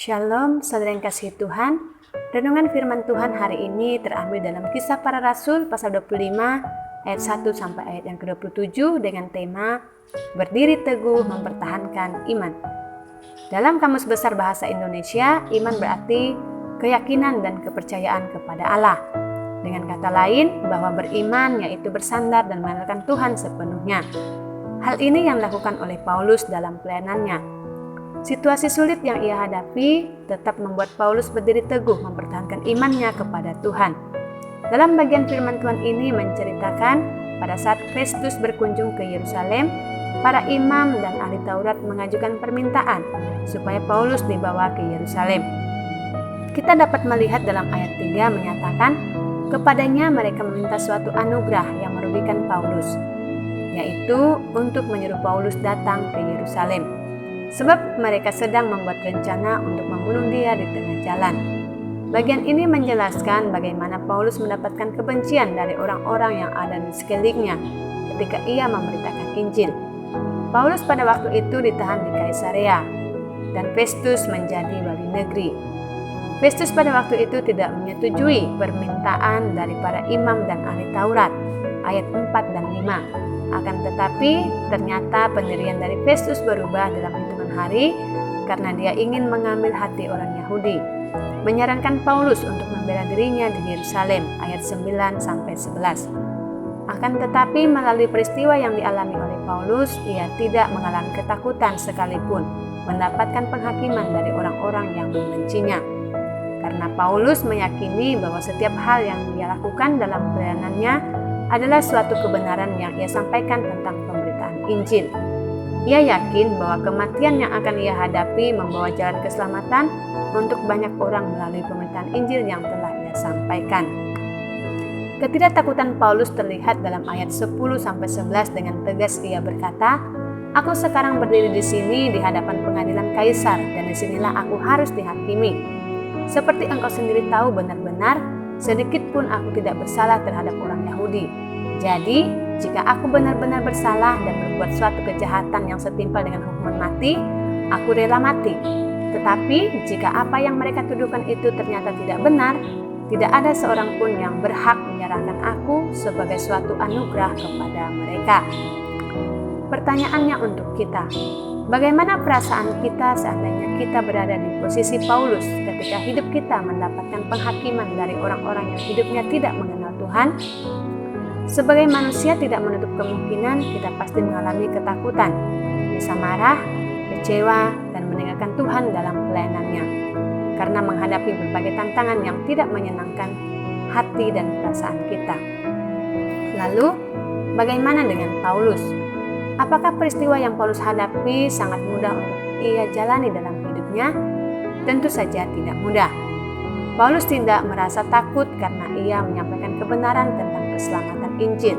Shalom, saudara yang kasih Tuhan. Renungan firman Tuhan hari ini terambil dalam Kisah Para Rasul pasal 25 ayat 1 sampai ayat yang ke-27 dengan tema Berdiri Teguh Mempertahankan Iman. Dalam Kamus Besar Bahasa Indonesia, iman berarti keyakinan dan kepercayaan kepada Allah. Dengan kata lain, bahwa beriman yaitu bersandar dan mengandalkan Tuhan sepenuhnya. Hal ini yang dilakukan oleh Paulus dalam pelayanannya. Situasi sulit yang ia hadapi tetap membuat Paulus berdiri teguh mempertahankan imannya kepada Tuhan. Dalam bagian firman Tuhan ini menceritakan pada saat Festus berkunjung ke Yerusalem, para imam dan ahli Taurat mengajukan permintaan supaya Paulus dibawa ke Yerusalem. Kita dapat melihat dalam ayat 3 menyatakan kepadanya mereka meminta suatu anugerah yang merugikan Paulus, yaitu untuk menyuruh Paulus datang ke Yerusalem. Sebab mereka sedang membuat rencana untuk membunuh dia di tengah jalan. Bagian ini menjelaskan bagaimana Paulus mendapatkan kebencian dari orang-orang yang ada di sekelilingnya ketika ia memberitakan Injil. Paulus pada waktu itu ditahan di Kaisarea dan Festus menjadi wali negeri. Festus pada waktu itu tidak menyetujui permintaan dari para imam dan ahli Taurat, ayat 4 dan 5. Akan tetapi ternyata pendirian dari Festus berubah dalam hitungan hari karena dia ingin mengambil hati orang Yahudi. Menyarankan Paulus untuk membela dirinya di Yerusalem, ayat 9 sampai 11. Akan tetapi melalui peristiwa yang dialami oleh Paulus, ia tidak mengalami ketakutan sekalipun mendapatkan penghakiman dari orang-orang yang membencinya. Karena Paulus meyakini bahwa setiap hal yang dia lakukan dalam pelayanannya adalah suatu kebenaran yang ia sampaikan tentang pemberitaan Injil. Ia yakin bahwa kematian yang akan ia hadapi membawa jalan keselamatan untuk banyak orang melalui pemberitaan Injil yang telah ia sampaikan. Ketidaktakutan Paulus terlihat dalam ayat 10-11 dengan tegas ia berkata, "Aku sekarang berdiri di sini di hadapan pengadilan Kaisar dan disinilah aku harus dihakimi. Seperti engkau sendiri tahu benar-benar, sedikit pun aku tidak bersalah terhadap orang Yahudi. Jadi, jika aku benar-benar bersalah dan berbuat suatu kejahatan yang setimpal dengan hukuman mati, aku rela mati. Tetapi, jika apa yang mereka tuduhkan itu ternyata tidak benar, tidak ada seorang pun yang berhak menyerahkan aku sebagai suatu anugerah kepada mereka." Pertanyaannya untuk kita, bagaimana perasaan kita seandainya kita berada di posisi Paulus ketika hidup kita mendapatkan penghakiman dari orang-orang yang hidupnya tidak mengenal Tuhan? Sebagai manusia tidak menutup kemungkinan kita pasti mengalami ketakutan, bisa marah, kecewa, dan meninggalkan Tuhan dalam pelayanannya karena menghadapi berbagai tantangan yang tidak menyenangkan hati dan perasaan kita. Lalu, bagaimana dengan Paulus? Apakah peristiwa yang Paulus hadapi sangat mudah untuk ia jalani dalam hidupnya? Tentu saja tidak mudah. Paulus tidak merasa takut karena ia menyampaikan kebenaran tentang keselamatan Injil.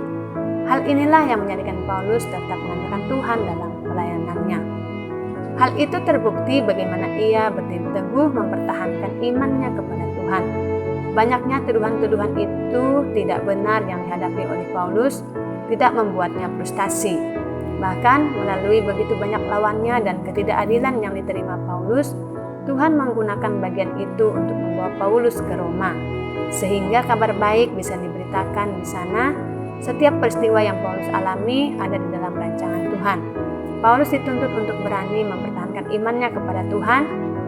Hal inilah yang menjadikan Paulus tetap mengandalkan Tuhan dalam pelayanannya. Hal itu terbukti bagaimana ia berdiri teguh mempertahankan imannya kepada Tuhan. Banyaknya tuduhan-tuduhan itu tidak benar yang dihadapi oleh Paulus tidak membuatnya frustasi. Bahkan melalui begitu banyak lawannya dan ketidakadilan yang diterima Paulus, Tuhan menggunakan bagian itu untuk membawa Paulus ke Roma, sehingga kabar baik bisa diberitakan di sana. Setiap peristiwa yang Paulus alami ada di dalam rancangan Tuhan. Paulus dituntut untuk berani mempertahankan imannya kepada Tuhan,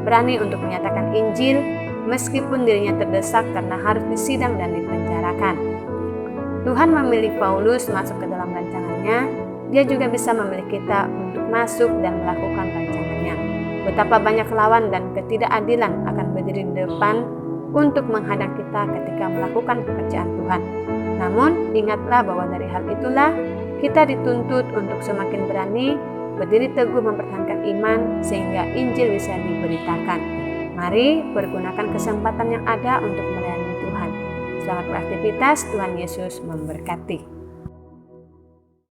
berani untuk menyatakan Injil, meskipun dirinya terdesak karena harus disidang dan dipenjarakan. Tuhan memilih Paulus masuk ke dalam rancangannya. Dia juga bisa memilih kita untuk masuk dan melakukan rancangannya. Betapa banyak lawan dan ketidakadilan akan berdiri di depan untuk menghadang kita ketika melakukan pekerjaan Tuhan. Namun, ingatlah bahwa dari hal itulah kita dituntut untuk semakin berani berdiri teguh mempertahankan iman sehingga Injil bisa diberitakan. Mari pergunakan kesempatan yang ada untuk melayani Tuhan. Selamat beraktivitas, Tuhan Yesus memberkati.